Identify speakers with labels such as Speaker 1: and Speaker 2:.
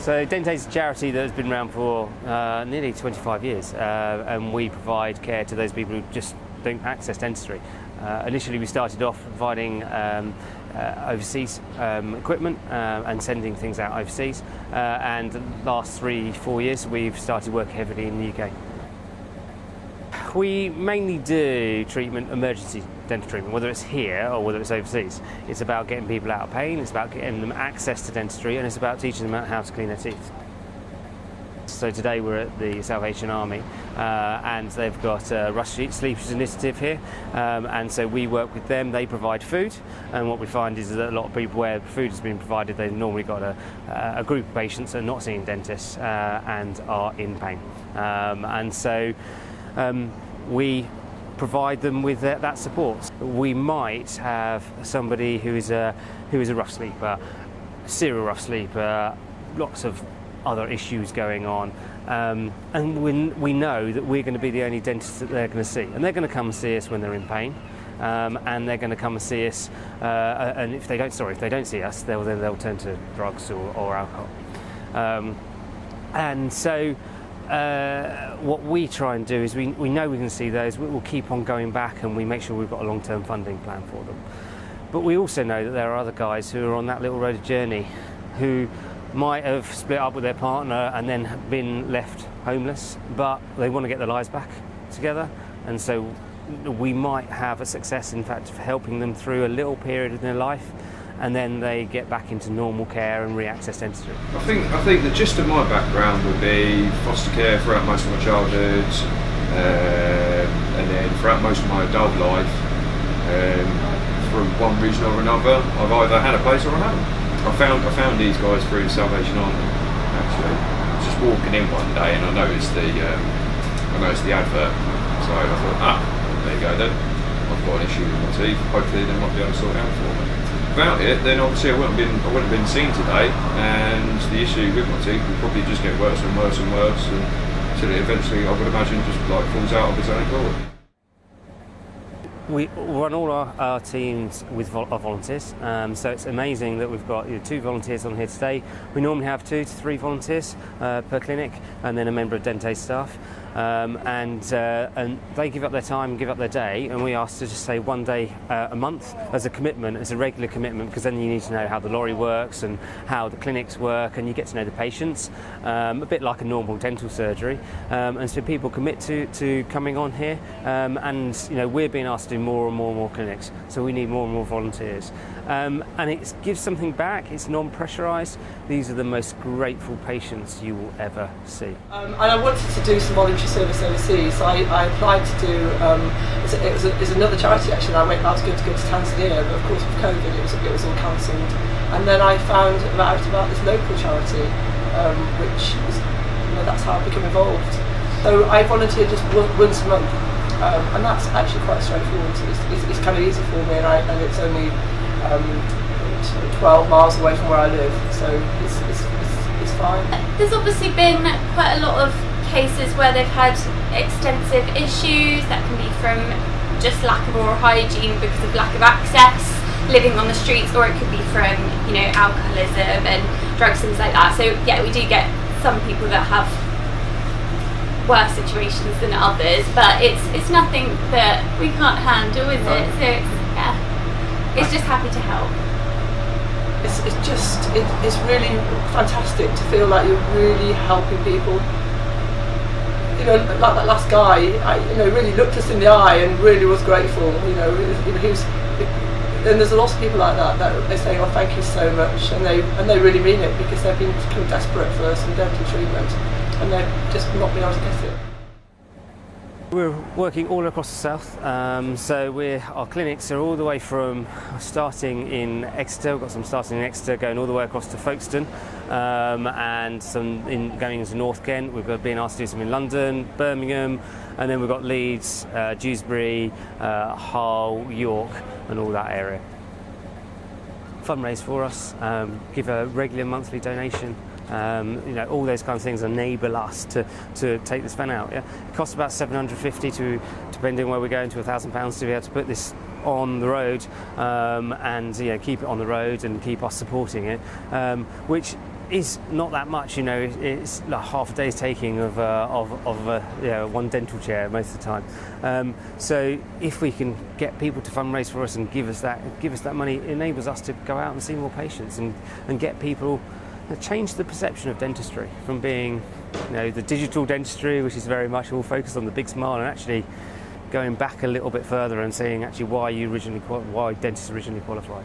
Speaker 1: So Dentaid is a charity that has been around for nearly 25 years, and we provide care to those people who just don't access dentistry. Initially we started off providing overseas equipment and sending things out overseas, and the last 3-4 years we've started working heavily in the UK. We mainly do emergency dental treatment, whether it's here or whether it's overseas. It's about getting people out of pain, it's about getting them access to dentistry, and it's about teaching them how to clean their teeth. So today we're at the Salvation Army, and they've got a Rush Sleepers Initiative here, and so we work with them. They provide food, and what we find is that a lot of people where food has been provided, they've normally got a group of patients that are not seeing dentists and are in pain, and so we provide them with that support. We might have somebody who is a rough sleeper, serial rough sleeper, lots of other issues going on, and we know that we're going to be the only dentist that they're going to see, and they're going to come and see us when they're in pain, and they're going to come and see us, and if they don't see us, they'll turn to drugs or alcohol, and so what we try and do is we know we can see those, we'll keep on going back, and we make sure we've got a long-term funding plan for them. But we also know that there are other guys who are on that little road of journey who might have split up with their partner and then been left homeless, but they want to get their lives back together, and so we might have a success, in fact, of helping them through a little period in their life, and then they get back into normal care and re-access dentistry.
Speaker 2: I think the gist of my background would be foster care throughout most of my childhood, and then throughout most of my adult life, for one reason or another, I've either had a place or I haven't. I found these guys through the Salvation Army. Actually, I was just walking in one day and I noticed the advert. So I thought, there you go then. I've got an issue with my teeth. Hopefully they might be able to sort it out for me. Without it, then obviously I wouldn't have been seen today, and the issue with my teeth would probably just get worse and worse and worse, until it eventually, I would imagine, just like falls out of its own accord.
Speaker 1: We run all our teams with volunteers, so it's amazing that we've got 2 volunteers on here today. We normally have 2 to 3 volunteers per clinic, and then a member of Dentaid staff, and they give up their time, give up their day, and we ask to just say 1 day a month as a commitment, as a regular commitment, because then you need to know how the lorry works and how the clinics work, and you get to know the patients, a bit like a normal dental surgery, and so people commit to coming on here, and we're being asked to do more and more clinics, so we need more and more volunteers, and it gives something back. It's non-pressurised. These are the most grateful patients you will ever see. And
Speaker 3: I wanted to do some voluntary service overseas, so I applied to do it was another charity actually. I was going to go to Tanzania, but of course with COVID it was all cancelled, and then I found out about this local charity, which was, that's how I became involved. So I volunteered just once a month. And that's actually quite straightforward. It's kind of easy for me, and it's only 12 miles away from where I live, so it's fine.
Speaker 4: There's obviously been quite a lot of cases where they've had extensive issues that can be from just lack of oral hygiene because of lack of access, living on the streets, or it could be from alcoholism and drugs, things like that. So yeah, we do get some people that have worse situations than others, but it's nothing that we can't handle, is it? So it's just happy to help. It's
Speaker 3: really fantastic to feel like you're really helping people. Like that last guy, really looked us in the eye and really was grateful. He was. And there's lots of people like that they say, "Oh, thank you so much," and they really mean it, because they've been kind of desperate for some dental treatment, and they've just not been able to get it.
Speaker 1: We're working all across the south, so our clinics are all the way from starting in Exeter. We've got some starting in Exeter, going all the way across to Folkestone, and some going into North Kent. We've been asked to do some in London, Birmingham, and then we've got Leeds, Dewsbury, Hull, York, and all that area. Fundraise for us, give a regular monthly donation. All those kind of things enable us to take this van out. Yeah? It costs about $750 to, depending on where we're going, to £1,000 to be able to put this on the road, and keep it on the road and keep us supporting it, which is not that much. It's like half a day's taking of one dental chair most of the time. So if we can get people to fundraise for us and give us that money, it enables us to go out and see more patients and get people, change the perception of dentistry from being the digital dentistry, which is very much all focused on the big smile, and actually going back a little bit further and seeing actually why dentists originally qualified.